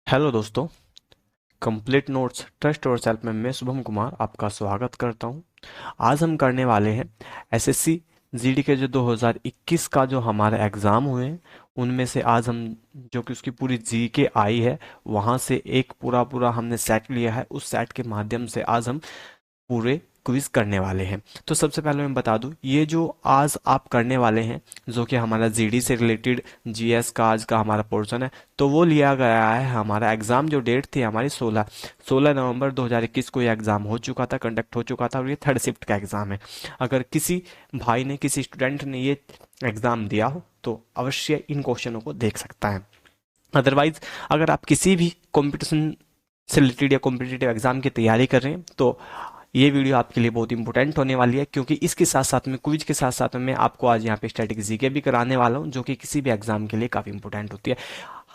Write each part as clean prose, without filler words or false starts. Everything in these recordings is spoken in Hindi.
हेलो दोस्तों। कंप्लीट नोट्स ट्रस्ट और सेल्फ में मैं शुभम कुमार आपका स्वागत करता हूं। आज हम करने वाले हैं एसएससी जीडी के जो 2021 का जो हमारे एग्ज़ाम हुए हैं उनमें से आज हम जो कि उसकी पूरी जीके आई है वहां से एक पूरा पूरा हमने सेट लिया है। उस सेट के माध्यम से आज हम पूरे क्विज करने वाले हैं। तो सबसे पहले मैं बता दूं, ये जो आज आप करने वाले हैं जो कि हमारा जीडी से रिलेटेड जीएस का आज का हमारा पोर्शन है, तो वो लिया गया है। हमारा एग्ज़ाम जो डेट थी हमारी 16 नवंबर 2021 को ये एग्ज़ाम हो चुका था, कंडक्ट हो चुका था और ये थर्ड शिफ्ट का एग्ज़ाम है। अगर किसी भाई ने किसी स्टूडेंट ने ये एग्ज़ाम दिया हो तो अवश्य इन क्वेश्चनों को देख सकता है। अदरवाइज अगर आप किसी भी कंपटीशन से रिलेटेड या कॉम्पिटिटिव एग्जाम की तैयारी कर रहे हैं तो ये वीडियो आपके लिए बहुत इंपॉर्टेंट होने वाली है, क्योंकि इसके साथ साथ में क्विज के साथ साथ में मैं आपको आज यहाँ पे स्टैटिक जीके भी कराने वाला हूँ जो कि किसी भी एग्जाम के लिए काफ़ी इंपॉर्टेंट होती है।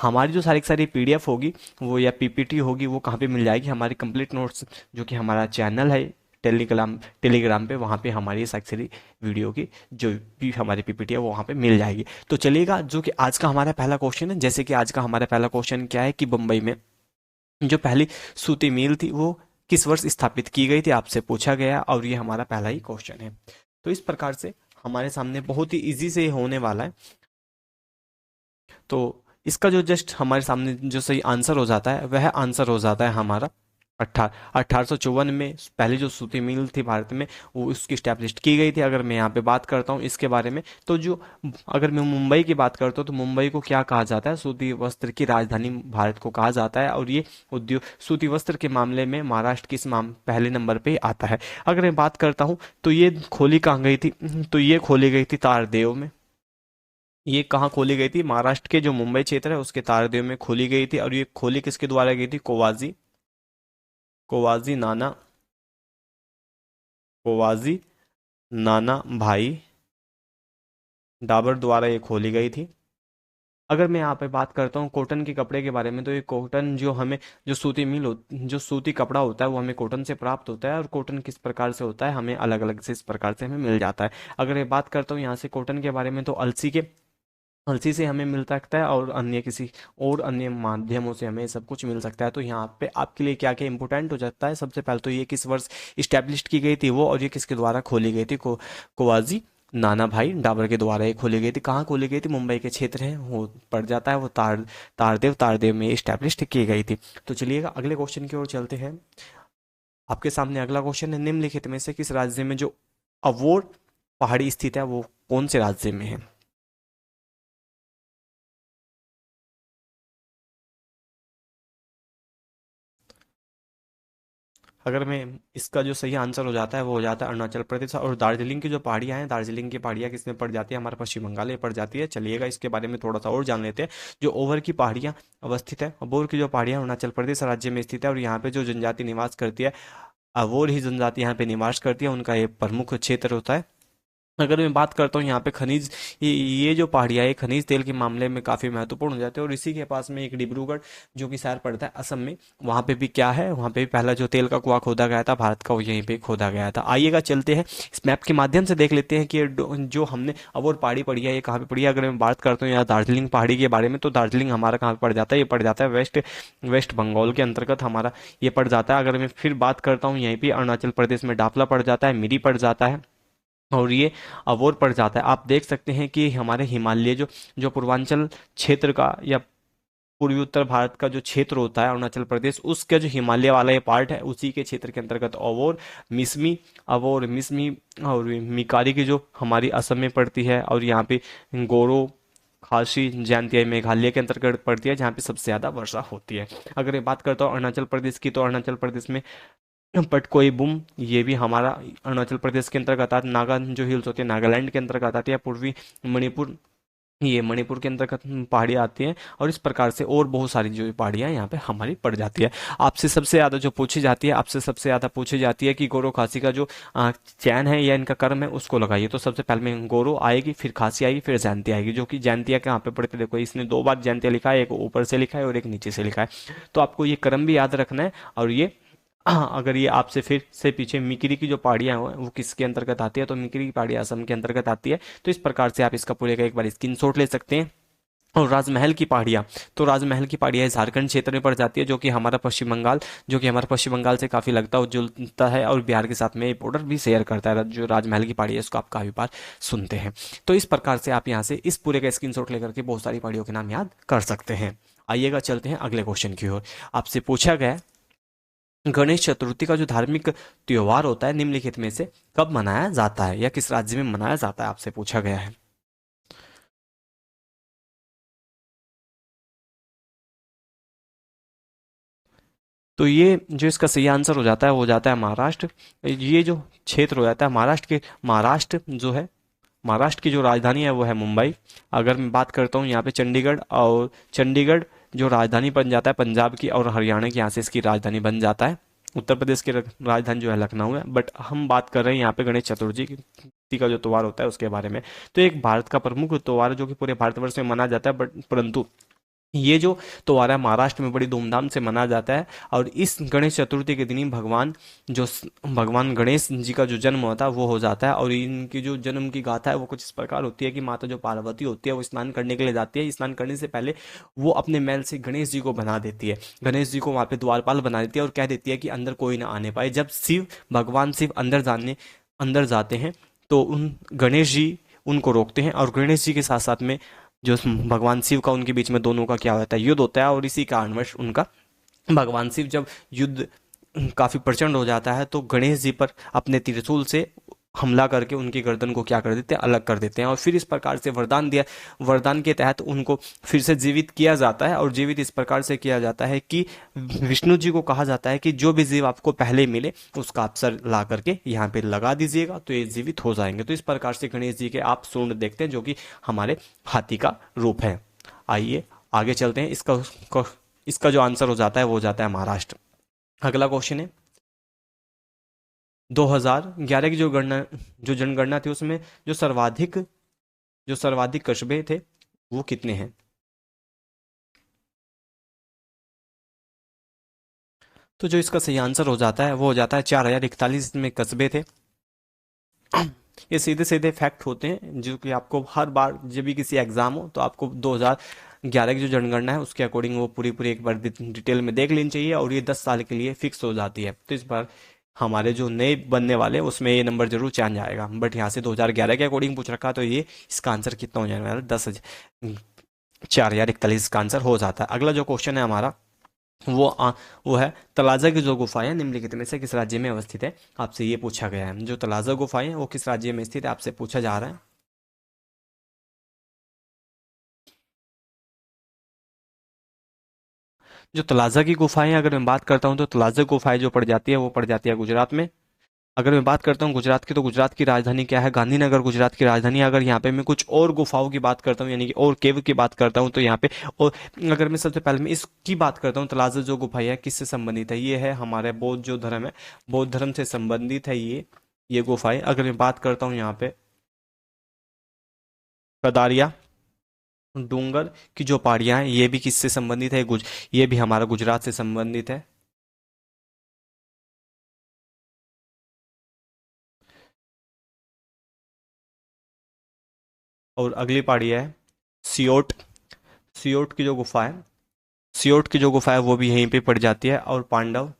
हमारी जो सारी की सारी पीडीएफ होगी वो या पीपीटी होगी वो कहाँ पे मिल जाएगी? हमारी कंप्लीट नोट्स जो कि हमारा चैनल है टेलीग्राम पे, वहाँ पे हमारी सारी वीडियो की जो भी हमारी पीपीटी है वो वहाँ पे मिल जाएगी। तो चलिएगा, जो कि आज का हमारा पहला क्वेश्चन है। जैसे कि आज का हमारा पहला क्वेश्चन क्या है कि बम्बई में जो पहली सूती मिल थी वो किस वर्ष स्थापित की गई थी, आपसे पूछा गया और ये हमारा पहला ही क्वेश्चन है। तो इस प्रकार से हमारे सामने बहुत ही इजी से होने वाला है। तो इसका जो जस्ट हमारे सामने जो सही आंसर हो जाता है वह आंसर हो जाता है हमारा 1854 में पहली जो सूती मिल थी भारत में वो उसकी स्टैब्लिश की गई थी। अगर मैं यहाँ पे बात करता हूँ इसके बारे में, तो जो अगर मैं मुंबई की बात करता हूँ तो मुंबई को क्या कहा जाता है? सूती वस्त्र की राजधानी भारत को कहा जाता है। और ये उद्योग सूती वस्त्र के मामले में महाराष्ट्र किस पहले नंबर पे आता है। अगर मैं बात करता हूँ तो ये खोली कहाँ गई थी? तो ये खोली गई थी तारदेव में। ये कहाँ खोली गई थी? महाराष्ट्र के जो मुंबई क्षेत्र है उसके तारदेव में खोली गई थी। और ये खोली किसके द्वारा गई थी? कोवाजी नाना कोवाजी नाना भाई डाबर द्वारा ये खोली गई थी। अगर मैं यहाँ पे बात करता हूँ कॉटन के कपड़े के बारे में, तो ये कॉटन जो हमें जो सूती कपड़ा होता है वो हमें कॉटन से प्राप्त होता है। और कॉटन किस प्रकार से होता है? हमें अलग अलग से इस प्रकार से हमें मिल जाता है। अगर मैं बात करता हूँ यहाँ से कॉटन के बारे में, तो अलसी से हमें मिल सकता है और अन्य किसी और अन्य माध्यमों से हमें सब कुछ मिल सकता है। तो यहाँ पे आपके लिए क्या क्या इंपॉर्टेंट हो जाता है? सबसे पहले तो ये किस वर्ष इस्टेब्लिश की गई थी वो, और ये किसके द्वारा खोली गई थी? कोवाजी नाना भाई डाबर के द्वारा ये खोली गई थी। कहाँ खोली गई थी? मुंबई के क्षेत्र है वो पड़ जाता है, वो तारदेव में इस्टेब्लिश की गई थी। तो चलिएगा अगले क्वेश्चन की ओर चलते हैं। आपके सामने अगला क्वेश्चन है, निम्नलिखित में से किस राज्य में जो अवोर पहाड़ी स्थित है वो कौन से राज्य में है? अगर मैं इसका जो सही आंसर हो जाता है वो हो जाता है अरुणाचल प्रदेश। और दार्जिलिंग की जो पहाड़ियाँ हैं, दार्जिलिंग की पहाड़ियाँ किस में पड़ जाती है? हमारे पश्चिम बंगाल में पड़ जाती है। चलिएगा इसके बारे में थोड़ा सा और जान लेते हैं। जो ओवर की पहाड़ियाँ अवस्थित है, अबोर की जो पहाड़ियाँ अरुणाचल प्रदेश राज्य में स्थित है और यहाँ पे जो जनजाति निवास करती है, अबोर ही जनजाति यहाँ पे निवास करती है, उनका ये प्रमुख क्षेत्र होता है। अगर मैं बात करता हूँ यहाँ पे खनिज, ये जो पहाड़ियाँ है खनिज तेल के मामले में काफ़ी महत्वपूर्ण हो जाते हैं। और इसी के पास में एक डिब्रूगढ़ जो कि शहर पड़ता है असम में, वहाँ पे भी क्या है? वहाँ पे भी पहला जो तेल का कुआं खोदा गया था भारत का वो यहीं पे खोदा गया था। आइएगा चलते हैं इस मैप के माध्यम से देख लेते हैं कि जो हमने अब और पहाड़ी पड़ी है ये कहाँ पे पड़ी है। अगर मैं बात करता हूँ यहाँ दार्जिलिंग पहाड़ी के बारे में, तो दार्जिलिंग हमारा कहाँ पे पड़ जाता है? ये पड़ जाता है वेस्ट बंगाल के अंतर्गत हमारा ये पड़ जाता है। अगर मैं फिर बात करता हूँ यहीं पे अरुणाचल प्रदेश में डापला पड़ जाता है, मिरी पड़ जाता है और ये अवोर पड़ जाता है। आप देख सकते हैं कि हमारे हिमालय जो जो पूर्वांचल क्षेत्र का या पूर्वी उत्तर भारत का जो क्षेत्र होता है अरुणाचल प्रदेश, उसका जो हिमालय वाला ये पार्ट है उसी के क्षेत्र के अंतर्गत मिसमी अवोर मिसमी और मिकारी की जो हमारी असम में पड़ती है। और यहाँ पे गोरो खासी जयंतिया मेघालय के अंतर्गत पड़ती है, जहाँ पे सबसे ज़्यादा वर्षा होती है। अगर मैं बात करता हूँ अरुणाचल प्रदेश की, तो अरुणाचल प्रदेश में पटकोई बुम, ये भी हमारा अरुणाचल प्रदेश के अंतर्गत आता है। नागा जो हिल्स होती है नागालैंड के अंतर्गत आती है। पूर्वी मणिपुर, ये मणिपुर के अंतर्गत पहाड़ियाँ आती हैं। और इस प्रकार से और बहुत सारी जो पहाड़ियाँ यहाँ पे हमारी पड़ जाती है। आपसे सबसे ज़्यादा जो पूछी जाती है, आपसे सबसे ज़्यादा पूछी जाती है कि गोरो खासी का जो चैन है या इनका कर्म है उसको लगाइए। तो सबसे पहले में गोरो आएगी, फिर खासी आएगी, फिर जयंती आएगी। जो कि जयंतिया कहाँ पे पड़ते देखो, इसने दो बार जयंतिया लिखा है, एक ऊपर से लिखा है और एक नीचे से लिखा है। तो आपको ये कर्म भी याद रखना है। और ये अगर ये आपसे फिर से पीछे मिकिरी की जो पहाड़ियाँ हैं वो किसके अंतर्गत आती है? तो मिकिरी की पहाड़ी असम के अंतर्गत आती है। तो इस प्रकार से आप इसका पूरे का एक बार स्क्रीनशॉट ले सकते हैं। और राजमहल की पहाड़ियाँ, तो राजमहल की पहाड़ियाँ झारखंड क्षेत्र में पड़ जाती है, जो कि हमारा पश्चिम बंगाल से काफ़ी लगता जुलता है और बिहार के साथ में ये बॉर्डर भी शेयर करता है। जो राजमहल की पहाड़ी है इसको आप काफ़ी बार सुनते हैं। तो इस प्रकार से आप यहाँ से इस पूरे का स्क्रीनशॉट लेकर के बहुत सारी पहाड़ियों के नाम याद कर सकते हैं। आइएगा चलते हैं अगले क्वेश्चन की ओर। आपसे पूछा गया है, गणेश चतुर्थी का जो धार्मिक त्योहार होता है निम्नलिखित में से कब मनाया जाता है या किस राज्य में मनाया जाता है, आपसे पूछा गया है। तो ये जो इसका सही आंसर हो जाता है वो हो जाता है महाराष्ट्र। ये जो क्षेत्र हो जाता है महाराष्ट्र जो है, महाराष्ट्र की जो राजधानी है वो है मुंबई। अगर मैं बात करता हूँ यहाँ पे चंडीगढ़, और चंडीगढ़ जो राजधानी बन जाता है पंजाब की और हरियाणा की, यहाँ से इसकी राजधानी बन जाता है। उत्तर प्रदेश की राजधानी जो है लखनऊ है। बट हम बात कर रहे हैं यहाँ पे गणेश चतुर्थी का जो त्योहार होता है उसके बारे में। तो एक भारत का प्रमुख त्योहार है जो कि पूरे भारतवर्ष में मनाया जाता है, बट परंतु ये जो त्योहार है महाराष्ट्र में बड़ी धूमधाम से मनाया जाता है। और इस गणेश चतुर्थी के दिन ही भगवान गणेश जी का जो जन्म होता है वो हो जाता है। और इनकी जो जन्म की गाथा है वो कुछ इस प्रकार होती है कि माता जो पार्वती होती है वो स्नान करने के लिए जाती है। स्नान करने से पहले वो अपने मैल से गणेश जी को बना देती है, गणेश जी को वहाँ पे द्वारपाल बना देती है और कह देती है कि अंदर कोई ना आने पाए। जब भगवान शिव अंदर जाते हैं तो उन गणेश जी उनको रोकते हैं, और गणेश जी के साथ साथ में जो भगवान शिव का उनके बीच में दोनों का क्या होता है, युद्ध होता है। और इसी कारणवश उनका भगवान शिव जब युद्ध काफी प्रचंड हो जाता है तो गणेश जी पर अपने त्रिशूल से हमला करके उनकी गर्दन को क्या कर देते हैं, अलग कर देते हैं। और फिर इस प्रकार से वरदान के तहत उनको फिर से जीवित किया जाता है। और जीवित इस प्रकार से किया जाता है कि विष्णु जी को कहा जाता है कि जो भी जीव आपको पहले मिले उसका आप सर ला करके यहाँ पे लगा दीजिएगा तो ये जीवित हो जाएंगे। तो इस प्रकार से गणेश जी के आप सूंड देखते हैं जो कि हमारे हाथी का रूप है। आइए आगे चलते हैं। इसका जो आंसर हो जाता है वो हो जाता है महाराष्ट्र। अगला क्वेश्चन है, 2011 की जो जनगणना थी उसमें जो सर्वाधिक कस्बे थे वो कितने हैं। तो जो इसका सही आंसर हो जाता है वो हो जाता है 4041 में कस्बे थे। ये सीधे सीधे फैक्ट होते हैं जो कि आपको हर बार जब भी किसी एग्जाम हो तो आपको 2011 की जो जनगणना है उसके अकॉर्डिंग वो पूरी पूरी एक बार डिटेल में देख लेनी चाहिए, और ये 10 साल के लिए फिक्स हो जाती है। तो इस बार हमारे जो नए बनने वाले हैं उसमें ये नंबर जरूर चेंज आएगा। बट यहाँ से 2011 के अकॉर्डिंग पूछ रखा, तो ये इसका आंसर कितना हो जाने वाला है, 4041 का आंसर हो जाता है। अगला जो क्वेश्चन है हमारा वो है, तलाजा की जो गुफा है निम्नलिखित में से किस राज्य में अवस्थित है, आपसे ये पूछा गया है। जो तलाजा गुफाएं हैं वो किस राज्य में स्थित है, आपसे पूछा जा रहा है। जो तलाजा की गुफाएं अगर मैं बात करता हूँ तो तलाजा गुफाएं जो पड़ जाती है वो पड़ जाती है गुजरात में। अगर मैं बात करता हूँ गुजरात की, तो गुजरात की राजधानी क्या है, गांधीनगर गुजरात की राजधानी है। अगर यहाँ पे मैं कुछ और गुफाओं की बात करता हूँ यानी कि और केव की बात करता हूँ तो यहाँ पे, और अगर मैं सबसे पहले मैं इसकी बात करता हूँ तलाजा जो गुफा है किससे संबंधित है, ये है हमारे बौद्ध जो धर्म है, बौद्ध धर्म से संबंधित है ये गुफाएं। अगर मैं बात करता हूँ यहाँ पे कदारिया डूंगर की जो पहाड़ियां हैं ये भी किससे संबंधित है, ये भी हमारा गुजरात से संबंधित है। और अगली पहाड़ी है सियोट। सियोट की जो गुफा है सियोट की जो गुफा है वो भी यहीं पे पड़ जाती है। और पांडव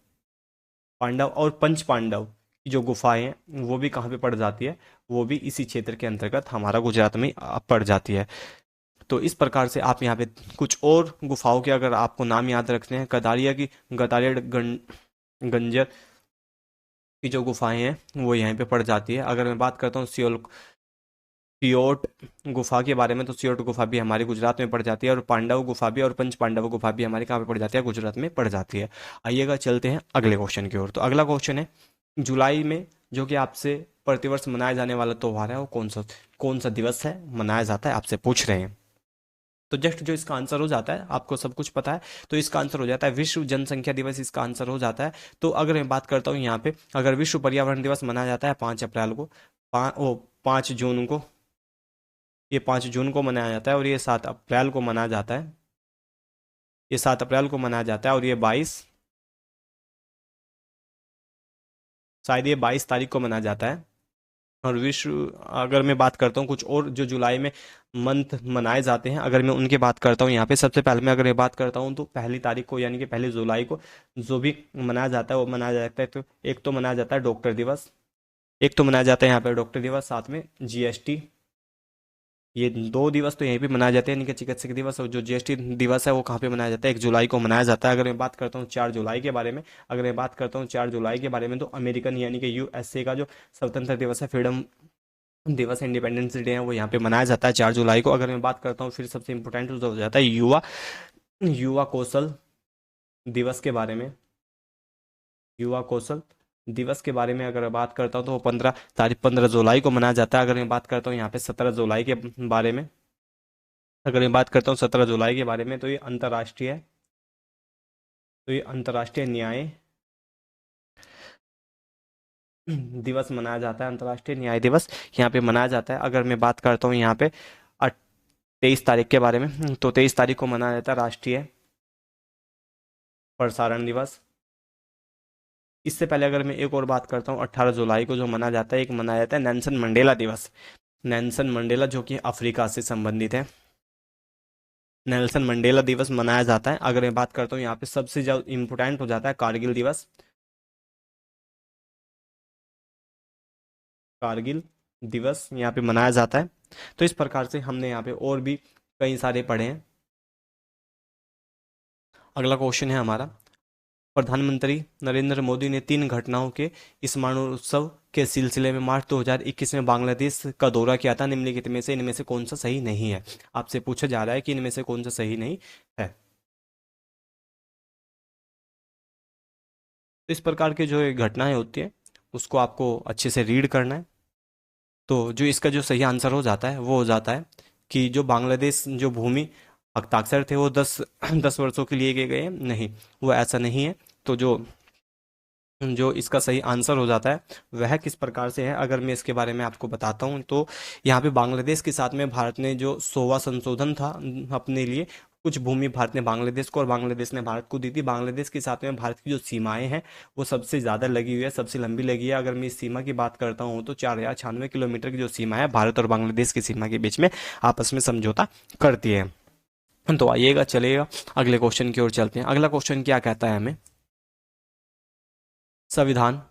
पांडव और पंच पांडव की जो गुफाएं हैं वो भी कहाँ पे पड़ जाती है, वो भी इसी क्षेत्र के अंतर्गत हमारा गुजरात में पड़ जाती है। तो इस प्रकार से आप यहाँ पे कुछ और गुफाओं के अगर आपको नाम याद रखते हैं, गदारिया गंजर की जो गुफाएं हैं वो यहीं पे पड़ जाती है। अगर मैं बात करता हूँ सियोट गुफा के बारे में, तो सियोट गुफा भी हमारे गुजरात में पड़ जाती है। और पांडव गुफा भी और पंच पांडव गुफा भी हमारे कहाँ पे पड़ जाती है, गुजरात में पड़ जाती है। आइएगा चलते हैं अगले क्वेश्चन की ओर। तो अगला क्वेश्चन है, जुलाई में जो कि आपसे प्रतिवर्ष मनाया जाने वाला त्योहार है वो कौन सा दिवस है मनाया जाता है, आपसे पूछ रहे हैं। तो जस्ट जो इसका आंसर हो जाता है, आपको सब कुछ पता है तो इसका आंसर हो जाता है विश्व जनसंख्या दिवस, इसका आंसर हो जाता है। तो अगर मैं बात करता हूँ यहाँ पे, अगर विश्व पर्यावरण दिवस मनाया जाता है 5 अप्रैल को, 5 जून को, ये 5 जून को मनाया जाता है। और ये 7 अप्रैल को मनाया जाता है, ये 7 अप्रैल को मनाया जाता है। और ये 22, शायद ये 22 तारीख को मनाया जाता है। और विश्व, अगर मैं बात करता हूँ कुछ और जो जुलाई में मंथ मनाए जाते हैं, अगर मैं उनकी बात करता हूँ यहाँ पे, सबसे पहले मैं अगर मैं बात करता हूँ तो पहली तारीख को यानी कि पहली जुलाई को जो भी मनाया जाता है वो मनाया जाता है। तो एक तो मनाया जाता है डॉक्टर दिवस, एक तो मनाया जाता है यहाँ पे डॉक्टर दिवस, साथ में जीएसटी। ये दो दिवस तो यहीं पे मनाए जाते हैं, यानी कि चिकित्सक दिवस और जो जीएसटी दिवस है वो कहाँ पे मनाया जाता है, 1 जुलाई को मनाया जाता है। अगर मैं बात करता हूँ 4 जुलाई के बारे में, अगर मैं बात करता हूँ 4 जुलाई के बारे में, तो अमेरिकन यानी कि यूएसए का जो स्वतंत्र दिवस है, फ्रीडम दिवस, इंडिपेंडेंस डे है, वो यहाँ पे मनाया जाता है 4 जुलाई को। अगर मैं बात करता हूँ फिर सबसे इंपॉर्टेंट जो हो जाता है युवा युवा कौशल दिवस के बारे में, युवा कौशल दिवस के बारे में अगर बात करता हूँ तो वो 15 जुलाई को मनाया जाता है। अगर मैं बात करता हूँ यहाँ पे 17 जुलाई के बारे में, अगर मैं बात करता हूँ 17 जुलाई के बारे में, तो ये अंतर्राष्ट्रीय न्याय दिवस मनाया जाता है। अंतर्राष्ट्रीय न्याय दिवस यहाँ पे मनाया जाता है। अगर मैं बात करता हूँ यहाँ पे 23 तारीख के बारे में, तो 23 तारीख को मनाया जाता है राष्ट्रीय प्रसारण दिवस। इससे पहले अगर मैं एक और बात करता हूँ, 18 जुलाई को जो मनाया जाता है, एक मनाया जाता है नेल्सन मंडेला दिवस। नेल्सन मंडेला जो कि अफ्रीका से संबंधित है, नेल्सन मंडेला दिवस मनाया जाता है। अगर मैं बात करता हूँ यहाँ पे सबसे ज्यादा इंपॉर्टेंट हो जाता है कारगिल दिवस, कारगिल दिवस यहाँ पे मनाया जाता है। तो इस प्रकार से हमने यहाँ पे और भी कई सारे पढ़े हैं। अगला क्वेश्चन है हमारा, प्रधानमंत्री नरेंद्र मोदी ने 3 घटनाओं के स्मरणोत्सव के सिलसिले में मार्च 2021 में बांग्लादेश का दौरा किया था, निम्नलिखित में से इनमें से कौन सा सही नहीं है। आपसे पूछा जा रहा है कि इनमें से कौन सा सही नहीं है। तो इस प्रकार की जो ये घटनाएं होती है उसको आपको अच्छे से रीड करना है। तो जो इसका जो सही आंसर हो जाता है वो हो जाता है कि जो बांग्लादेश जो भूमि हस्ताक्षर थे वो 10 वर्षों के लिए किए गए हैं, नहीं, वो ऐसा नहीं है। तो जो जो इसका सही आंसर हो जाता है वह किस प्रकार से है, अगर मैं इसके बारे में आपको बताता हूँ, तो यहाँ पे बांग्लादेश के साथ में भारत ने जो 100वां संशोधन था अपने लिए, कुछ भूमि भारत ने बांग्लादेश को और बांग्लादेश ने भारत को दी थी। बांग्लादेश के साथ में भारत की जो सीमाएं हैं वो सबसे ज़्यादा लगी हुई है, सबसे लंबी लगी है। अगर मैं इस सीमा की बात करता हूँ तो 4096 किलोमीटर की जो सीमा है भारत और बांग्लादेश की सीमा के बीच में आपस में समझौता करती है। तो आइएगा, चलेगा अगले क्वेश्चन की ओर चलते हैं। अगला क्वेश्चन क्या कहता है हमें, संविधान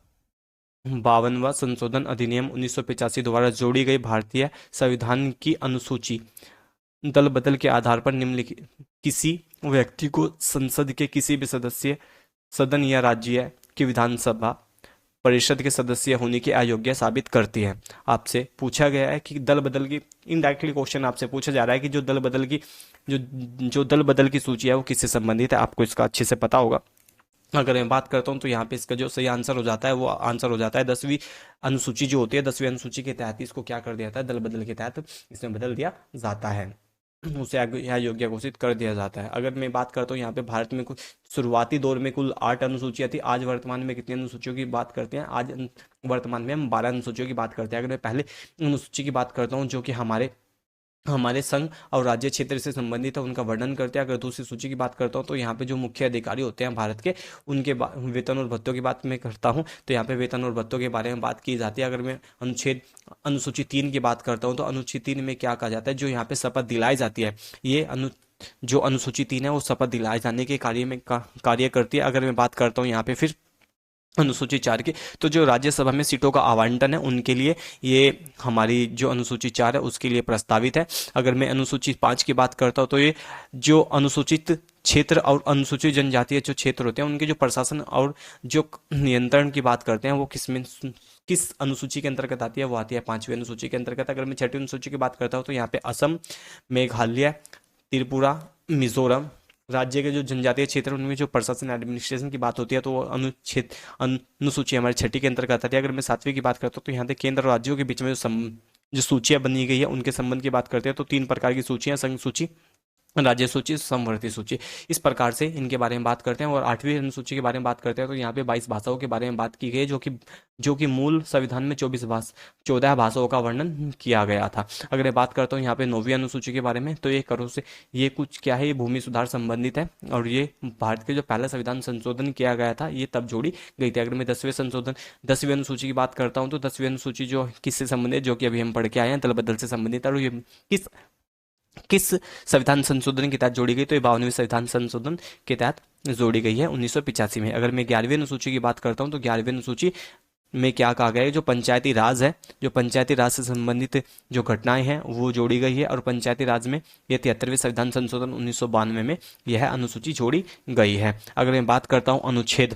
52वां संशोधन अधिनियम 1985 द्वारा जोड़ी गई भारतीय संविधान की अनुसूची दल बदल के आधार पर निम्नलिखित किसी व्यक्ति को संसद के किसी भी सदस्य सदन या राज्य की विधानसभा परिषद के सदस्य होने की अयोग्य साबित करती है। आपसे पूछा गया है कि दल बदल की, इनडायरेक्टली क्वेश्चन आपसे पूछा जा रहा है कि जो दल बदल की जो जो दल बदल की सूची है वो किससे संबंधित है, आपको इसका अच्छे से पता होगा। अगर मैं बात करता हूँ तो यहाँ पे इसका जो सही आंसर हो जाता है वो आंसर हो जाता है 10वीं अनुसूची जो होती है, 10वीं अनुसूची के तहत इसको क्या कर दिया जाता है, दल बदल के तहत इसमें बदल दिया जाता है, उसे यह योग्य घोषित कर दिया जाता है। अगर मैं बात करता हूँ यहाँ पे भारत में कुछ शुरुआती दौर में कुल 8 अनुसूचियाँ थी, आज वर्तमान में कितनी अनुसूचियों की बात करते हैं, आज वर्तमान में हम 12 अनुसूचियों की बात करते हैं। अगर मैं पहले अनुसूची की बात करता हूँ जो कि हमारे हमारे संघ और राज्य क्षेत्र से संबंधित है, उनका वर्णन करते हैं। अगर दूसरी सूची की बात करता हूँ तो यहाँ पे जो मुख्य अधिकारी होते हैं भारत के, उनके वेतन और भत्तों की बात मैं करता हूँ, तो यहाँ पे वेतन और भत्तों के बारे में बात की जाती है। अगर मैं अनुसूची 3 की बात करता हूँ तो अनुसूची 3 में क्या कहा जाता है, जो यहाँ पे शपथ दिलाई जाती है, ये जो अनुसूची 3 है वो शपथ दिलाए जाने के कार्य करती है। अगर मैं बात करता हूँ यहाँ पे फिर अनुसूची 4 की, तो जो राज्यसभा में सीटों का आवंटन है उनके लिए ये हमारी जो अनुसूची 4 है उसके लिए प्रस्तावित है। अगर मैं अनुसूची 5 की बात करता हूँ तो ये जो अनुसूचित क्षेत्र और अनुसूचित जनजातीय जो क्षेत्र होते हैं उनके जो प्रशासन और जो नियंत्रण की बात करते हैं वो किस अनुसूची के अंतर्गत आती है, वो आती है 5वीं अनुसूची के अंतर्गत। अगर मैं 6वीं अनुसूची की बात करता हूँ तो यहाँ पे असम, मेघालय, त्रिपुरा, मिजोरम राज्य के जो जनजातीय क्षेत्र उनमें जो प्रशासन एडमिनिस्ट्रेशन की बात होती है तो वो अनुसूची हमारी 6ठी के अंतर्गत आती है। अगर मैं 7वीं की बात करता हूँ तो यहाँ पे केंद्र और राज्यों के बीच में जो सूचियाँ बनी गई है उनके संबंध की बात करते हैं, तो 3 प्रकार की सूचियाँ, संघ सूची, राज्य सूची, समवर्ती सूची, इस प्रकार से इनके बारे में बात करते हैं। और 8वीं अनुसूची के बारे में बात करते हैं तो यहाँ पे 22 भाषाओं के बारे में बात की गई है, जो कि मूल संविधान में 14 भाषाओं का वर्णन किया गया था। अगर मैं बात करता हूँ यहाँ पे 9वीं अनुसूची के बारे में, तो ये करों से ये कुछ क्या है, ये भूमि सुधार संबंधित है, और ये भारत के जो पहला संविधान संशोधन किया गया था ये तब जोड़ी गई थी। अगर मैं 10वीं अनुसूची की बात करता हूँ तो 10वीं अनुसूची जो किससे संबंधित, जो कि अभी हम पढ़ के आए हैं, दल बदल से संबंधित है। और ये किस किस संविधान संशोधन के तहत जोड़ी गई, तो ये 52वें संविधान संशोधन के तहत जोड़ी गई है 1985 में। अगर मैं 11वीं अनुसूची की बात करता हूँ तो 11वीं अनुसूची में क्या कहा गया है, जो पंचायती राज है, जो पंचायती राज से संबंधित जो घटनाएं हैं वो जोड़ी गई है। और पंचायती राज में ये 73वें संविधान संशोधन 1992 में यह अनुसूची जोड़ी गई है। अगर मैं बात करता हूँ अनुच्छेद,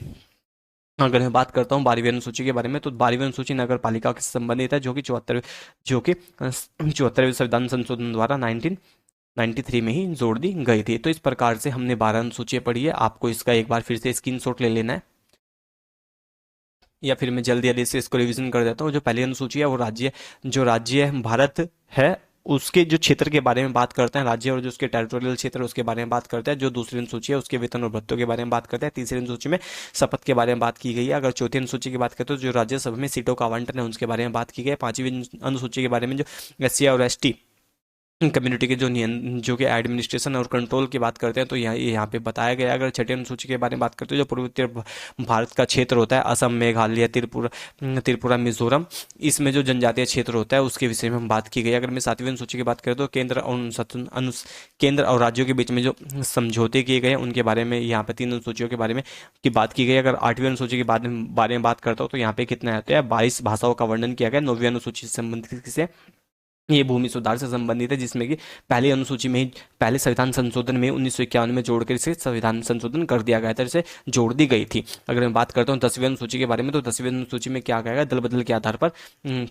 अगर मैं बात करता हूँ 12वीं अनुसूची के बारे में, तो 12वीं अनुसूची नगर पालिका से संबंधित है, जो कि 74वें संविधान संशोधन द्वारा 1993 में ही जोड़ दी गई थी। तो इस प्रकार से हमने 12 अनुसूचियां पढ़ी है। आपको इसका एक बार फिर से स्क्रीनशॉट ले लेना है, या फिर मैं जल्दी जल्दी से इसको रिवीजन कर देता हूँ। जो पहली अनुसूची है वो राज्य भारत है उसके जो क्षेत्र के बारे में बात करते हैं राज्य, और जो उसके टेरिटोरियल क्षेत्र है उसके बारे में बात करते हैं। जो दूसरी अनुसूची है उसके वेतन और भत्तों के बारे में बात करते हैं। तीसरी अनुसूची में शपथ के बारे में बात की गई है। अगर चौथी अनुसूची की बात करें तो जो राज्यसभा में सीटों का आवंटन है उसके बारे में बात की गई है। 5वीं अनुसूची के बारे में जो SC और ST कम्युनिटी के जो कि एडमिनिस्ट्रेशन और कंट्रोल की बात करते हैं, तो यहाँ पे बताया गया है। अगर छठी अनुसूची के बारे में बात करते हैं, जो पूर्वोत्तर भारत का क्षेत्र होता है, असम, मेघालय, त्रिपुरा, मिजोरम, इसमें जो जनजातीय क्षेत्र होता है उसके विषय में हम बात की गई। अगर मैं 7वीं अनुसूची की बात करें तो केंद्र और राज्यों के बीच में जो समझौते किए गए उनके बारे में यहाँ पे 3 अनुसूचियों के बारे में की बात की गई। अगर 8वीं अनुसूची के बारे में बात करता हूँ तो यहाँ पे कितना होता है, 22 भाषाओं का वर्णन किया गया। 9वीं अनुसूची से संबंधित से ये भूमि सुधार से संबंधित है, जिसमें कि पहली अनुसूची में पहले संविधान संशोधन में 1951 में जोड़कर इसे संविधान संशोधन कर दिया गया था, इसे जोड़ दी गई थी। अगर मैं बात करता हूँ 10वीं अनुसूची के बारे में, तो 10वीं अनुसूची में क्या कहा, दल बदल के आधार पर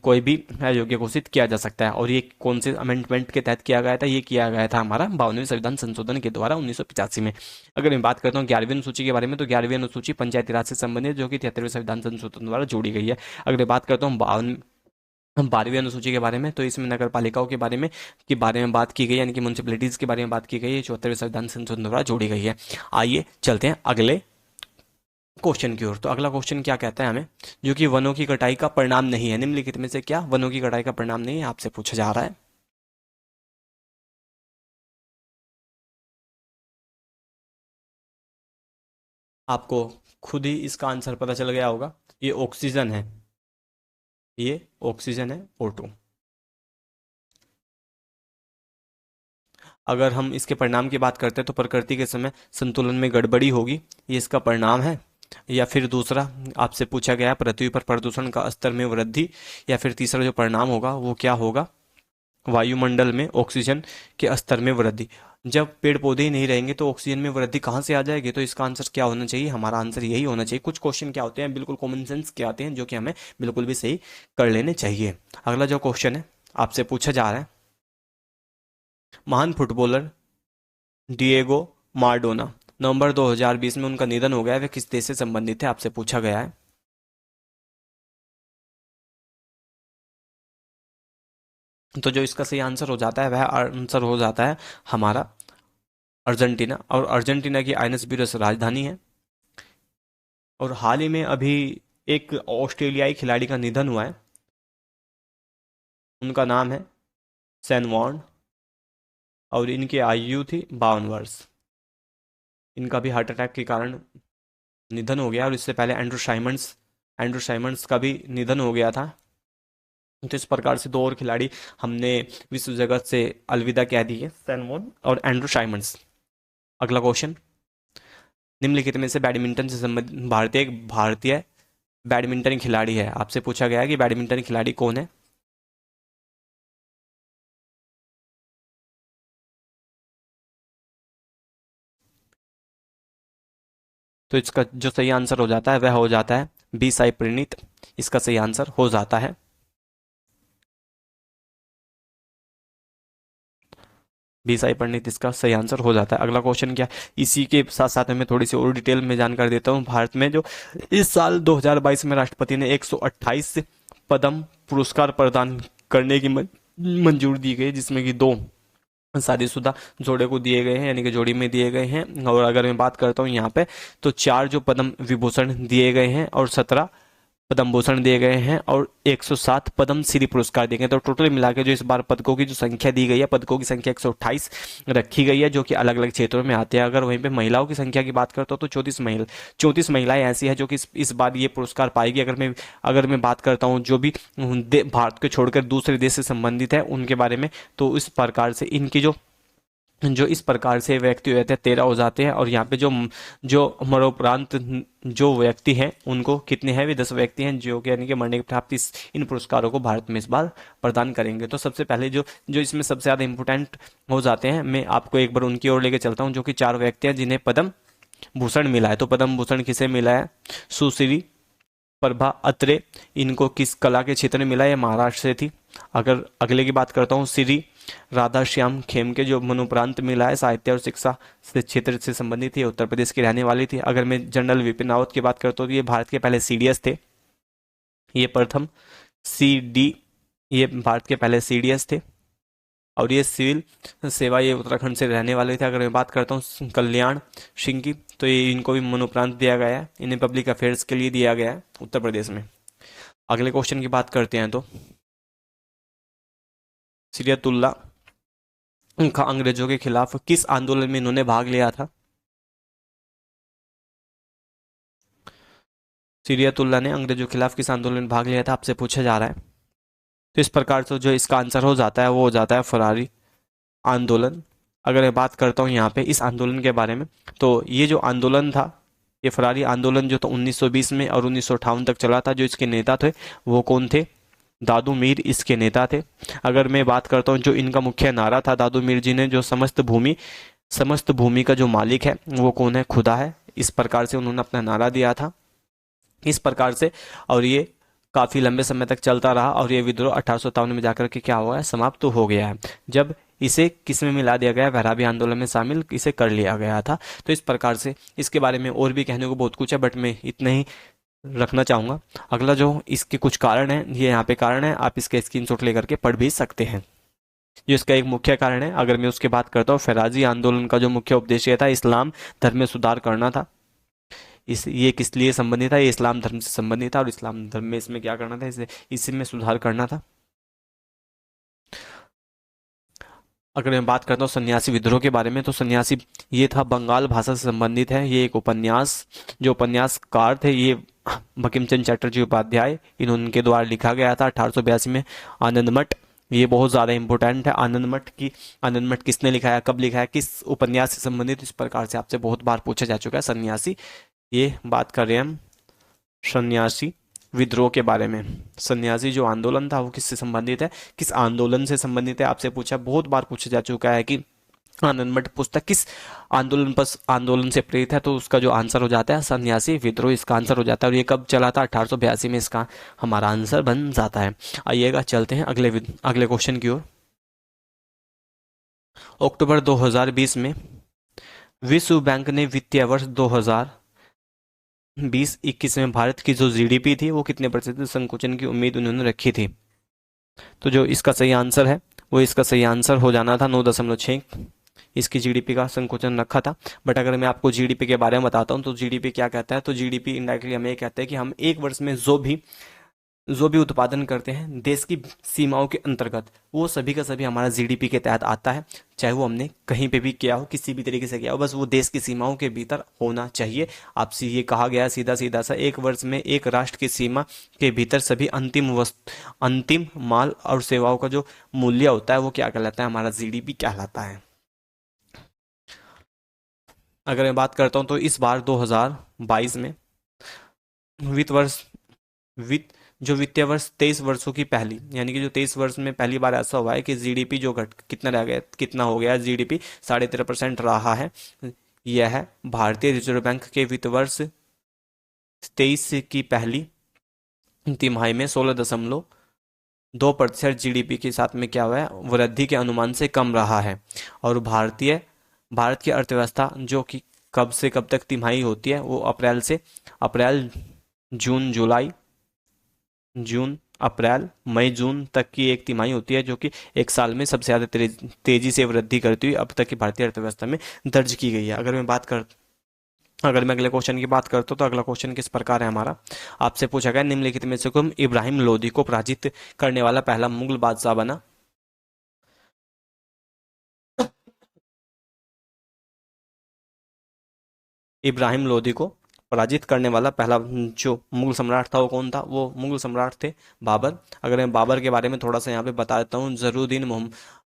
कोई भी अयोग्य घोषित किया जा सकता है। और ये कौन से अमेंडमेंट के तहत किया गया था, ये किया गया था हमारा 52वें संविधान संशोधन के द्वारा 1985 में। अगर मैं बात करता हूँ 11वीं अनुसूची के बारे में, तो 11वीं अनुसूची पंचायती राज से संबंधित, जो कि 73वें संविधान संशोधन द्वारा जोड़ी गई है। अगर मैं बात करता हूँ 12वीं अनुसूची के बारे में, तो इसमें नगर पालिकाओं के बारे में बात की गई, यानी कि म्यूनसिपैलिटीज के बारे में बात की गई है। 74वें संविधान संशोधन द्वारा जोड़ी गई है। आइए चलते हैं अगले क्वेश्चन की ओर। तो अगला क्वेश्चन क्या कहता है हमें, जो कि वनों की कटाई का परिणाम नहीं है, निम्नलिखित में से क्या वनों की कटाई का परिणाम नहीं है, आपसे पूछा जा रहा है। आपको खुद ही इसका आंसर पता चल गया होगा। ये ऑक्सीजन है, ये ऑक्सीजन है, O2। अगर हम इसके परिणाम की बात करते हैं तो प्रकृति के समय संतुलन में गड़बड़ी होगी, ये इसका परिणाम है। या फिर दूसरा आपसे पूछा गया पृथ्वी पर प्रदूषण का स्तर में वृद्धि, या फिर तीसरा जो परिणाम होगा वो क्या होगा, वायुमंडल में ऑक्सीजन के स्तर में वृद्धि। जब पेड़ पौधे ही नहीं रहेंगे तो ऑक्सीजन में वृद्धि कहाँ से आ जाएगी, तो इसका आंसर क्या होना चाहिए, हमारा आंसर यही होना चाहिए। कुछ क्वेश्चन क्या होते हैं बिल्कुल कॉमन सेंस के आते हैं, जो कि हमें बिल्कुल भी सही कर लेने चाहिए। अगला जो क्वेश्चन है आपसे पूछा जा रहा है, महान फुटबॉलर डिएगो माराडोना नवंबर 2020 में उनका निधन हो गया, वह किस देश से संबंधित है, आपसे पूछा गया है। तो जो इसका सही आंसर हो जाता है वह आंसर हो जाता है हमारा अर्जेंटीना। और अर्जेंटीना की आइनस ब्यूरस राजधानी है। और हाल ही में अभी एक ऑस्ट्रेलियाई खिलाड़ी का निधन हुआ है, उनका नाम है सैन वॉर्न, और इनकी आयु थी 52 वर्ष। इनका भी हार्ट अटैक के कारण निधन हो गया, और इससे पहले एंड्रू साइमंड्स का भी निधन हो गया था। तो इस प्रकार से 2 और खिलाड़ी हमने विश्व जगत से अलविदा कह दी है, सैन वॉर्न और एंड्रू साइमंड्स। अगला क्वेश्चन, निम्नलिखित में से बैडमिंटन से संबंधित भारतीय बैडमिंटन खिलाड़ी है, आपसे पूछा गया है कि बैडमिंटन खिलाड़ी कौन है। तो इसका जो सही आंसर हो जाता है वह हो जाता है बी साई प्रणीत, इसका सही आंसर हो जाता है। बी साई पंडित इसका सही आंसर हो जाता है। अगला क्वेश्चन क्या, इसी के साथ साथ मैं थोड़ी सी और डिटेल में जानकारी देता हूँ। भारत में जो इस साल 2022 में राष्ट्रपति ने 128 पद्म पुरस्कार प्रदान करने की मंजूरी दी गई, जिसमें कि 2 शादीशुदा जोड़े को दिए गए हैं, यानी कि जोड़ी में दिए गए हैं। और अगर मैं बात करता हूँ यहाँ पे, तो 4 जो पद्म विभूषण दिए गए हैं और 17 पद्म भूषण दिए गए हैं और 107 पद्म श्री पुरस्कार दिए गए हैं। तो टोटल मिला के जो इस बार पदकों की जो संख्या दी गई है, पदकों की संख्या 128 रखी गई है, जो कि अलग अलग क्षेत्रों में आते हैं। अगर वहीं पे महिलाओं की संख्या की बात करता हूँ तो 34 महिलाएं ऐसी हैं जो कि इस बार ये पुरस्कार पाएगी। अगर मैं बात करता हूँ जो भी भारत को छोड़कर दूसरे देश से संबंधित है उनके बारे में, तो इस प्रकार से इनकी जो जो इस प्रकार से व्यक्ति हो जाते हैं 13 हो जाते हैं। और यहाँ पे जो जो मरणोपरांत जो व्यक्ति हैं उनको कितने हैं, वे 10 व्यक्ति हैं, जो कि यानी कि मरने के प्राप्त इन पुरस्कारों को भारत में इस बार प्रदान करेंगे। तो सबसे पहले जो जो इसमें सबसे ज़्यादा इंपॉर्टेंट हो जाते हैं, मैं आपको एक बार उनकी ओर लेके चलता हूँ, जो कि 4 व्यक्ति हैं जिन्हें पद्म भूषण मिला है। तो पद्म भूषण किसे मिला है? सुश्री प्रभा अत्रे, इनको किस कला के क्षेत्र में मिला है? महाराष्ट्र से थी। अगर अगले की बात करता हूँ, श्री राधा श्याम खेमके, जो मरणोपरांत मिला है, साहित्य और शिक्षा से क्षेत्र से संबंधित थी, उत्तर प्रदेश की रहने वाली थी। अगर मैं जनरल विपिन रावत की बात करता हूँ तो ये भारत के पहले सीडीएस थे, ये प्रथम सीडी ये भारत के पहले सीडीएस थे। और ये सिविल सेवा, ये उत्तराखंड से रहने वाले थे। अगर मैं बात करता हूँ कल्याण सिंह की, तो ये इनको भी मरणोपरांत दिया गया है, इन्हें पब्लिक अफेयर्स के लिए दिया गया है उत्तर प्रदेश में। अगले क्वेश्चन की बात करते हैं तो सिरियतुल्ला खां अंग्रेजों के खिलाफ किस आंदोलन में इन्होंने भाग लिया था? सिरियतुल्ला ने अंग्रेजों के खिलाफ किस आंदोलन में भाग लिया था, आपसे पूछा जा रहा है। तो इस प्रकार से जो इसका आंसर हो जाता है वो हो जाता है फरारी आंदोलन। अगर मैं बात करता हूँ यहाँ पे इस आंदोलन के बारे में, तो ये जो आंदोलन था, ये फरारी आंदोलन जो था 1920 में और 1958 तक चला था। जो इसके नेता थे वो कौन थे? दादू मीर इसके नेता थे। अगर मैं बात करता हूँ जो इनका मुख्य नारा था दादू मीर जी ने, जो समस्त भूमि का जो मालिक है वो कौन है? खुदा है। इस प्रकार से उन्होंने अपना नारा दिया था इस प्रकार से। और ये काफी लंबे समय तक चलता रहा और ये विद्रोह 1857 में जाकर के क्या हुआ है? समाप्त तो हो गया है, जब इसे किस में मिला दिया गया? वैराबी आंदोलन में शामिल इसे कर लिया गया था। तो इस प्रकार से इसके बारे में और भी कहने को बहुत कुछ है, बट मैं इतना ही रखना चाहूंगा। अगला जो इसके कुछ कारण है, ये यहाँ पे कारण है, आप इसके स्क्रीनशॉट लेकर के पढ़ भी सकते हैं। जो इसका एक मुख्य कारण है, अगर मैं उसकी बात करता हूँ, फराजी आंदोलन का जो मुख्य उद्देश्य था इस्लाम धर्म में सुधार करना था। ये किस लिए संबंधित था? ये इस्लाम धर्म से संबंधित था और इस्लाम धर्म में इसमें क्या करना था? इसमें सुधार करना था। अगर मैं बात करता हूँ सन्यासी विद्रोह के बारे में, तो सन्यासी ये था बंगाल भाषा से संबंधित है। ये एक उपन्यास, जो उपन्यासकार थे ये बंकिम चंद्र चटर्जी उपाध्याय, इनके द्वारा लिखा गया था 1882 में। आनंद मठ, ये बहुत ज़्यादा इंपॉर्टेंट है। आनंद मठ किसने लिखा है, कब लिखा है, किस उपन्यास से संबंधित? इस प्रकार से आपसे बहुत बार पूछा जा चुका है। सन्यासी, ये बात कर रहे हैं हम सन्यासी विद्रोह के बारे में। सन्यासी जो आंदोलन था वो किससे संबंधित है, किस आंदोलन से संबंधित है? आपसे पूछा, बहुत बार पूछा जा चुका है कि आनंद मठ पुस्तक किस आंदोलन से प्रेरित है, तो उसका जो आंसर हो जाता है सन्यासी विद्रोह, इसका आंसर हो जाता है। और ये कब चला था? 1882 में इसका हमारा आंसर बन जाता है। आइएगा चलते हैं अगले क्वेश्चन की ओर। अक्टूबर 2020 में विश्व बैंक ने वित्तीय वर्ष 2020-21 में भारत की जो जीडीपी थी वो कितने प्रतिशत संकुचन की उम्मीद उन्होंने रखी थी? तो जो इसका सही आंसर है वो इसका सही आंसर हो जाना था 9.6 इसकी जीडीपी का संकुचन रखा था। बट अगर मैं आपको जीडीपी के बारे में बताता हूँ तो जीडीपी क्या कहता है, तो जीडीपी इनडायरेक्टली हमें ये कहता है कि हम एक वर्ष में जो भी उत्पादन करते हैं देश की सीमाओं के अंतर्गत, वो सभी का सभी हमारा जीडीपी के तहत आता है। चाहे वो हमने कहीं पे भी किया हो, किसी भी तरीके से किया हो, बस वो देश की सीमाओं के भीतर होना चाहिए। आपसे ये कहा गया सीधा सीधा सा, एक वर्ष में एक राष्ट्र की सीमा के भीतर सभी अंतिम माल और सेवाओं का जो मूल्य होता है वो क्या कहलाता है? हमारा जीडीपी कहलाता है। अगर मैं बात करता हूँ तो इस बार 2022 में वित्तीय वर्ष 23 वर्षों की पहली, यानी कि जो 23 वर्ष में पहली बार ऐसा हुआ है कि जीडीपी जो कितना हो गया? जीडीपी 13.5% रहा है। यह है भारतीय रिजर्व बैंक के वित्त वर्ष 23 की पहली तिमाही में 16.2% जीडीपी के साथ में क्या हुआ है? वृद्धि के अनुमान से कम रहा है। और भारत की अर्थव्यवस्था जो कि कब से कब तक तिमाही होती है, वो अप्रैल, जून अप्रैल मई जून तक की एक तिमाही होती है जो कि एक साल में सबसे ज़्यादा तेजी से वृद्धि करती हुई अब तक की भारतीय अर्थव्यवस्था में दर्ज की गई है। अगर मैं अगले क्वेश्चन की बात करता हूँ तो अगला क्वेश्चन किस प्रकार है हमारा, आपसे पूछा गया निम्नलिखित में से कौन इब्राहिम लोदी को पराजित करने वाला पहला मुगल बादशाह बना। इब्राहिम लोदी को पराजित करने वाला पहला जो मुगल सम्राट था वो कौन था, वो मुगल सम्राट थे बाबर। अगर मैं बाबर के बारे में थोड़ा सा यहाँ पे बता देता हूँ, जरूद्दीन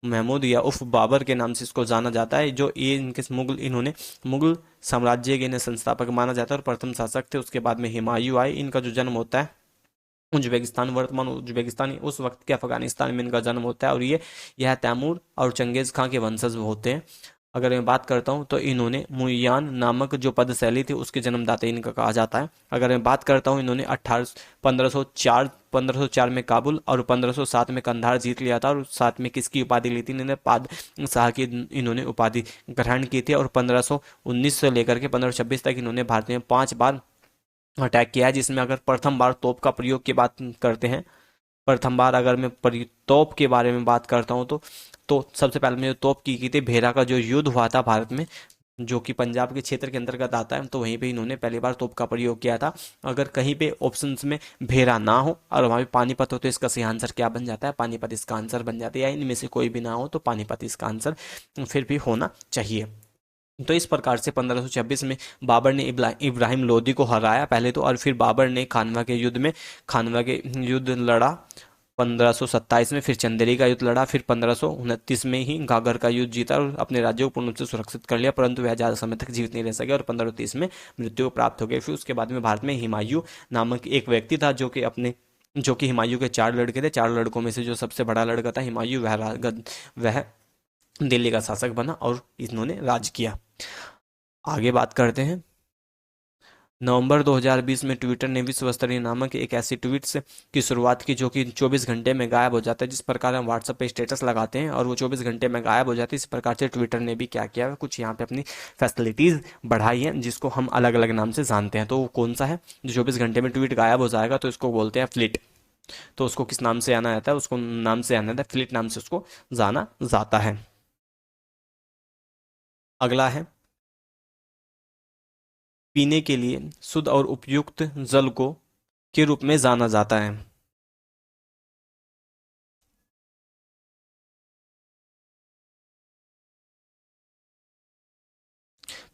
महमूद या उर्फ बाबर के नाम से इसको जाना जाता है। जो ये इन्होंने मुगल साम्राज्य के इन्हें संस्थापक माना जाता है और प्रथम शासक थे। उसके बाद में हुमायूं आए। इनका जो जन्म होता है उज्बेकिस्तान, वर्तमान उज्बेकिस्तान, उस वक्त के अफगानिस्तान में इनका जन्म होता है और यह तैमूर और चंगेज खां के वंशज होते हैं। अगर मैं बात करता हूं तो इन्होंने मुयान नामक जो पद शैली थी उसके जन्मदाता इनका कहा जाता है। अगर मैं बात करता हूं इन्होंने 1504 में काबुल और 1507 में कंधार जीत लिया था और साथ में किसकी उपाधि ली थी, इन्होंने पाद शाह की इन्होंने उपाधि ग्रहण की थी। और 1519 से लेकर के 1526 तक इन्होंने भारत में 5 बार अटैक किया है, जिसमें अगर प्रथम बार तोप का प्रयोग की बात करते हैं, प्रथम बार अगर मैं तोप के बारे में बात करता हूँ तो सबसे पहले मैंने तोप की थी भेरा का जो युद्ध हुआ था भारत में, जो कि पंजाब के क्षेत्र के अंतर्गत आता है, तो वहीं पे इन्होंने पहली बार तोप का प्रयोग किया था। अगर कहीं पे ऑप्शंस में भेरा ना हो और वहाँ पे पानीपत हो तो इसका सही आंसर क्या बन जाता है, पानीपत इसका आंसर बन जाता है, या इनमें से कोई भी ना हो तो पानीपत इसका आंसर फिर भी होना चाहिए। तो इस प्रकार से 1526 में बाबर ने इब्राहिम लोदी को हराया पहले तो, और फिर बाबर ने खानवा के युद्ध लड़ा 1527 में, फिर चंदेरी का युद्ध लड़ा, फिर 1529 में ही घाघर का युद्ध जीता और अपने राज्य को पूर्ण रूप से सुरक्षित कर लिया, परंतु वह ज़्यादा समय तक जीवित नहीं रह सके और 1530 में मृत्यु प्राप्त हो गई। फिर उसके बाद में भारत में हुमायूं नामक एक व्यक्ति था जो कि हुमायूं के 4 लड़के थे। 4 लड़कों में से जो सबसे बड़ा लड़का था हुमायूं, वह दिल्ली का शासक बना और इन्होंने राज किया। आगे बात करते हैं। नवंबर 2020 में ट्विटर ने विश्व स्तरीय नामक एक ऐसी ट्वीट्स की शुरुआत की जो कि 24 घंटे में गायब हो जाता है। जिस प्रकार हम व्हाट्सएप पे स्टेटस लगाते हैं और वो 24 घंटे में गायब हो जाती है, इस प्रकार से ट्विटर ने भी क्या किया है, कुछ यहाँ पे अपनी फैसिलिटीज़ बढ़ाई हैं जिसको हम अलग अलग नाम से जानते हैं। तो वो कौन सा है जो 24 घंटे में ट्वीट गायब हो जाएगा, तो इसको बोलते हैं फ्लिट। तो उसको किस नाम से आना जाता है, उसको नाम से आना जाता है फ्लिट, नाम से उसको जाना जाता है। अगला है पीने के लिए शुद्ध और उपयुक्त जल को के रूप में जाना जाता है।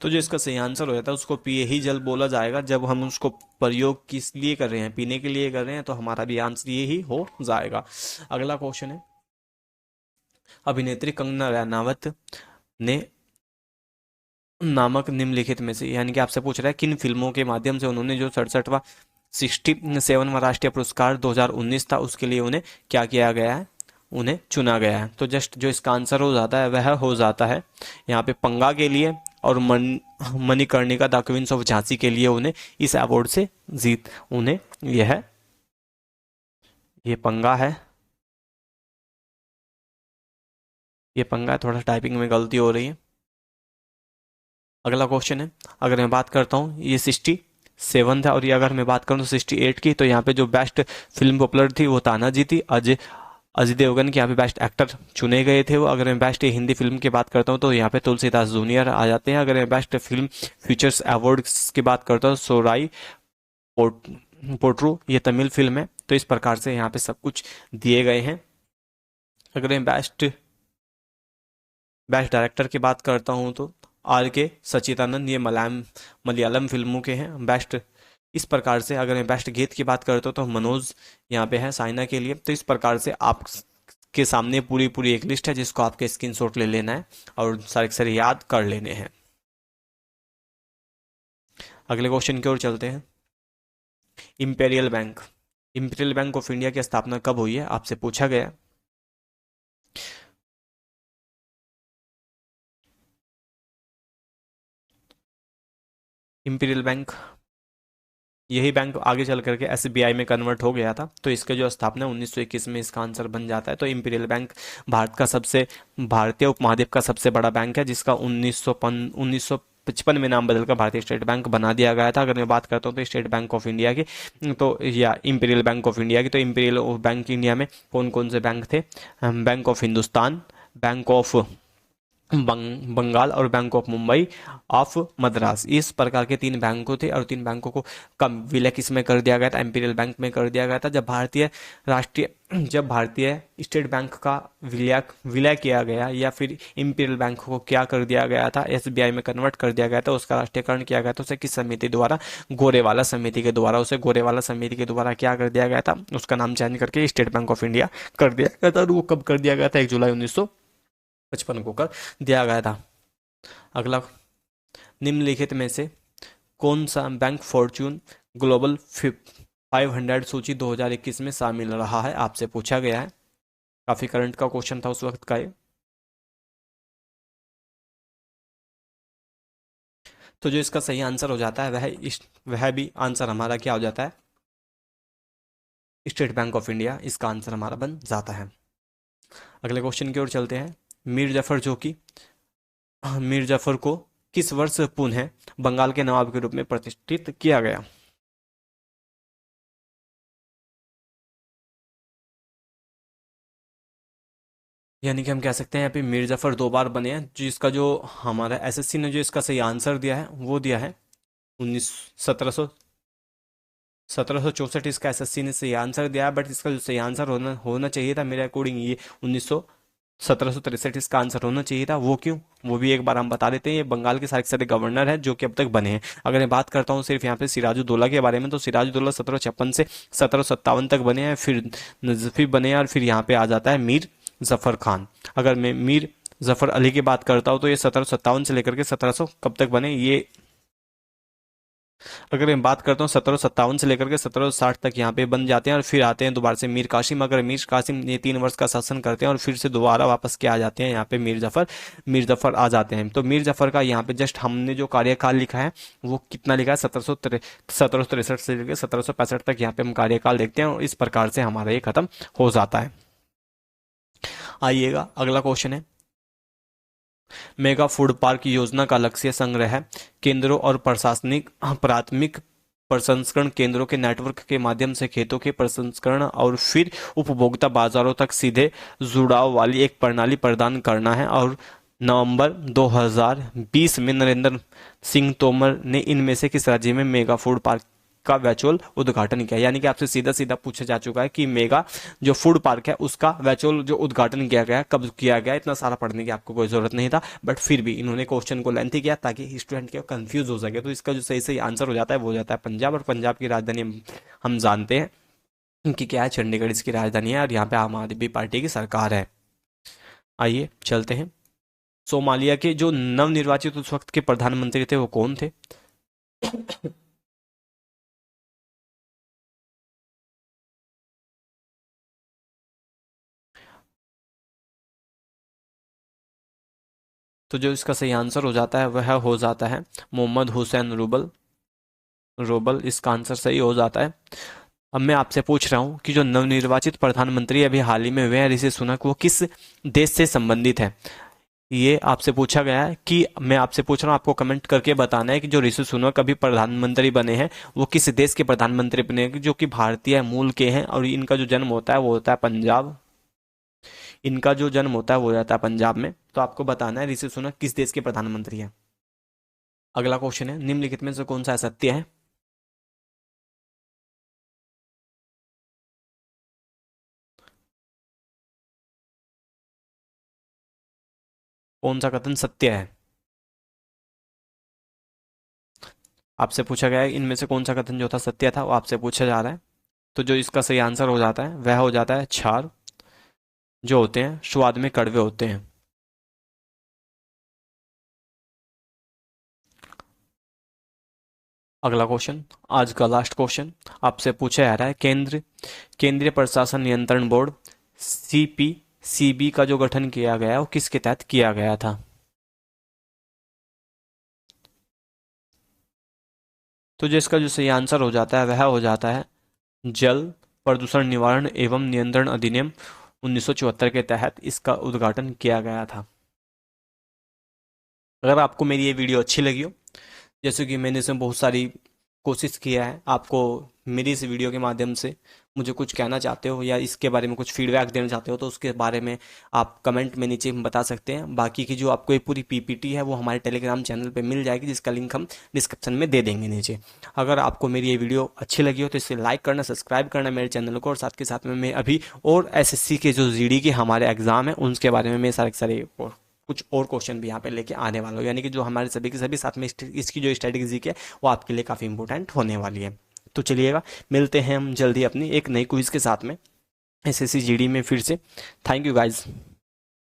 तो जो इसका सही आंसर हो जाता है उसको पिए ही जल बोला जाएगा। जब हम उसको प्रयोग किस लिए कर रहे हैं, पीने के लिए कर रहे हैं, तो हमारा भी आंसर ये ही हो जाएगा। अगला क्वेश्चन है, अभिनेत्री कंगना रनावत ने नामक निम्नलिखित में से, यानी कि आपसे पूछ रहा है किन फिल्मों के माध्यम से उन्होंने जो 67वां 67वां राष्ट्रीय पुरस्कार 2019 था उसके लिए उन्हें क्या किया गया है, उन्हें चुना गया है। तो जस्ट जो इसका आंसर हो जाता है वह हो जाता है यहाँ पे पंगा के लिए, और Manikarnika the queens of Jhansi के लिए उन्हें इस अवार्ड से उन्हें ये पंगा है, ये पंगा है, थोड़ा टाइपिंग में गलती हो रही है। अगला क्वेश्चन है, अगर मैं बात करता हूँ ये 67 था, और ये अगर मैं बात करूँ तो 68 की, तो यहाँ पे जो बेस्ट फिल्म पॉपुलर थी वो तानाजी थी। अजय अजय देवगन के यहाँ पे बेस्ट एक्टर चुने गए थे वो। अगर मैं बेस्ट हिंदी फिल्म की बात करता हूँ तो यहाँ पे तुलसीदास जूनियर आ जाते हैं। अगर मैं बेस्ट फिल्म फ्यूचर्स अवार्ड्स की बात करता हूँ सोराई पोट पोट्रू ये तमिल फिल्म है। तो इस प्रकार से यहाँ पे सब कुछ दिए गए हैं। अगर मैं बेस्ट बेस्ट डायरेक्टर की बात करता हूँ तो आर के सचिदानंद, ये मलयालम फिल्मों के हैं बेस्ट। इस प्रकार से अगर मैं बेस्ट गीत की बात करता हूँ तो मनोज यहाँ पे है साइना के लिए। तो इस प्रकार से आप के सामने पूरी पूरी एक लिस्ट है जिसको आपके स्क्रीनशॉट ले लेना है और सारे के सारे याद कर लेने हैं। अगले क्वेश्चन की ओर चलते हैं। इंपेरियल बैंक ऑफ इंडिया की स्थापना कब हुई है, आपसे पूछा गया। इंपीरियल बैंक, यही बैंक आगे चल करके एसबीआई में कन्वर्ट हो गया था। तो इसके जो स्थापना 1921 में इसका आंसर बन जाता है। तो इंपीरियल बैंक भारतीय उपमहाद्वीप का सबसे बड़ा बैंक है जिसका 19 1955 में नाम बदलकर भारतीय स्टेट बैंक बना दिया गया था। अगर मैं बात करता हूँ तो स्टेट बैंक ऑफ इंडिया की, तो या इंपीरियल बैंक ऑफ इंडिया की, तो इंपीरियल बैंक इंडिया में कौन कौन से बैंक थे? Bank of Hindustan, bank of Bengal और bank of Mumbai of Madras. इस प्रकार के 3 बैंकों थे और 3 बैंकों को कम विलय किस में कर दिया गया था? इंपीरियल बैंक में कर दिया गया था। जब भारतीय स्टेट बैंक का विलय किया गया, या फिर इंपीरियल बैंक को क्या कर दिया गया था, एसबीआई में कन्वर्ट कर दिया गया था, उसका राष्ट्रीयकरण किया गया था, उसे किस समिति द्वारा? गोरेवाला समिति के द्वारा। उसे गोरेवाला समिति के द्वारा क्या कर दिया गया था? उसका नाम चेंज करके स्टेट बैंक ऑफ इंडिया कर दिया गया था। और वो कब कर दिया गया था? 1 जुलाई 1955 को कर दिया गया था। अगला, निम्नलिखित में से कौन सा बैंक फॉर्च्यून ग्लोबल 500 सूची 2021 में शामिल रहा है? आपसे पूछा गया है, काफी करंट का क्वेश्चन था उस वक्त का ये। तो जो इसका सही आंसर हो जाता है वह भी आंसर हमारा क्या हो जाता है? स्टेट बैंक ऑफ इंडिया इसका आंसर हमारा बन जाता है। अगले क्वेश्चन की ओर चलते हैं। मीर जफर को किस वर्ष पुनः बंगाल के नवाब के रूप में प्रतिष्ठित किया गया? यानी कि हम कह सकते हैं यहाँ पे मीर जफर 2 बार बने हैं। जिसका जो हमारा एसएससी ने जो इसका सही आंसर दिया है वो दिया है 1764। इसका एसएससी ने सही आंसर दिया है, बट इसका जो सही आंसर होना चाहिए था मेरे अकॉर्डिंग ये 1763 इसका आंसर होना चाहिए था। वो क्यों? वो भी एक बार हम बता देते हैं। ये बंगाल के सारे गवर्नर हैं जो कि अब तक बने हैं। अगर मैं बात करता हूँ सिर्फ यहाँ पे सिराजुद्दौला के बारे में, तो सिराजुद्दौला 1756 से 1757 तक बने हैं, फिर नजफी बने हैं, और फिर यहाँ पे आ जाता है मीर जफर खान। अगर मैं मीर जफर अली की बात करता हूँ तो ये 1757 से लेकर के 1700 कब तक बने ये? अगर मैं बात करता हूँ 1757 से लेकर के 1760 तक यहाँ पे बन जाते हैं, और फिर आते हैं दोबारा से मीर कासिम। अगर मीर कासिम ये 3 वर्ष का शासन करते हैं और फिर से दोबारा वापस क्या आ जाते हैं यहाँ पे? मीर जफर आ जाते हैं। तो मीर जफर का यहाँ पे जस्ट हमने जो कार्यकाल लिखा है वो कितना लिखा है? 1763 से लेकर 1765 तक यहाँ पे हम कार्यकाल देखते हैं, और इस प्रकार से हमारा ये खत्म हो जाता है। आइएगा, अगला क्वेश्चन है। मेगा फूड पार्क योजना का लक्ष्य संग्रह केंद्रों और प्रशासनिक प्राथमिक प्रसंस्करण केंद्रों के नेटवर्क के माध्यम से खेतों के प्रसंस्करण और फिर उपभोक्ता बाजारों तक सीधे जुड़ाव वाली एक प्रणाली प्रदान करना है। और नवंबर 2020 में नरेंद्र सिंह तोमर ने इनमें से किस राज्य में मेगा फूड पार्क का वर्चुअल उद्घाटन किया? यानी कि आपसे सीधा सीधा पूछा जा चुका है कि मेगा जो फूड पार्क है उसका वर्चुअल जो उद्घाटन किया गया, कब किया गया? इतना सारा पढ़ने की आपको कोई जरूरत नहीं था, बट फिर भी इन्होंने क्वेश्चन को लेंथी किया ताकि स्टूडेंट के कंफ्यूज हो सके। तो इसका जो सही सही आंसर हो जाता है वो हो जाता है पंजाब। और पंजाब की राजधानी हम जानते हैं कि क्या है? चंडीगढ़ इसकी राजधानी है, और यहाँ पे आम आदमी पार्टी की सरकार है। आइए चलते हैं। सोमालिया के जो नवनिर्वाचित उस वक्त के प्रधानमंत्री थे वो कौन थे? तो जो इसका सही आंसर हो जाता है वह हो जाता है मोहम्मद हुसैन रोबल इसका आंसर सही हो जाता है। अब मैं आपसे पूछ रहा हूँ कि जो नवनिर्वाचित प्रधानमंत्री अभी हाल ही में हुए हैं ऋषि सुनक, वो किस देश से संबंधित है? ये आपसे पूछा गया है कि मैं आपसे पूछ रहा हूँ, आपको कमेंट करके बताना है कि जो ऋषि सुनक अभी प्रधानमंत्री बने हैं वो किस देश के प्रधानमंत्री बने हैं, जो कि भारतीय मूल के हैं, और इनका जो जन्म होता है वो होता है पंजाब। इनका जो जन्म होता है वो जाता है पंजाब में। तो आपको बताना है ऋषि सुनक किस देश के प्रधानमंत्री हैं। अगला क्वेश्चन है, निम्नलिखित में से कौन सा असत्य है? कौन सा कथन सत्य है? आपसे पूछा गया है इनमें से कौन सा कथन जो था सत्य था, वो आपसे पूछा जा रहा है। तो जो इसका सही आंसर हो जाता है वह हो जाता है क्षार जो होते हैं स्वाद में कड़वे होते हैं। अगला क्वेश्चन, आज का लास्ट क्वेश्चन आपसे पूछा जा रहा है। केंद्रीय प्रशासन नियंत्रण बोर्ड सीपी का जो गठन किया गया वो किसके तहत किया गया था? तो जो इसका जो सही आंसर हो जाता है वह हो जाता है जल प्रदूषण निवारण एवं नियंत्रण अधिनियम 1974 के तहत इसका उद्घाटन किया गया था। अगर आपको मेरी ये वीडियो अच्छी लगी हो जैसे कि मैंने इसमें बहुत सारी कोशिश किया है। आपको मेरी इस वीडियो के माध्यम से मुझे कुछ कहना चाहते हो या इसके बारे में कुछ फीडबैक देना चाहते हो तो उसके बारे में आप कमेंट में नीचे बता सकते हैं। बाकी की जो आपको ये पूरी पीपीटी है वो हमारे टेलीग्राम चैनल पे मिल जाएगी, जिसका लिंक हम डिस्क्रिप्शन में दे देंगे नीचे। अगर आपको मेरी ये वीडियो अच्छी लगी हो तो इसे लाइक करना, सब्सक्राइब करना मेरे चैनल को, और साथ के साथ में मैं अभी और एसएससी के जो जीडी के हमारे एग्जाम है उनके बारे में मैं सारे सारे कुछ और क्वेश्चन भी यहाँ पे लेके आने वाला हूँ, यानी कि जो हमारे सभी के सभी साथ में इसकी जो स्ट्रेटेजी है वो आपके लिए काफ़ी इंपॉर्टेंट होने वाली है। तो चलिएगा, मिलते हैं हम जल्दी अपनी एक नई क्विज के साथ में एसएससी जीडी में फिर से। Thank you guys.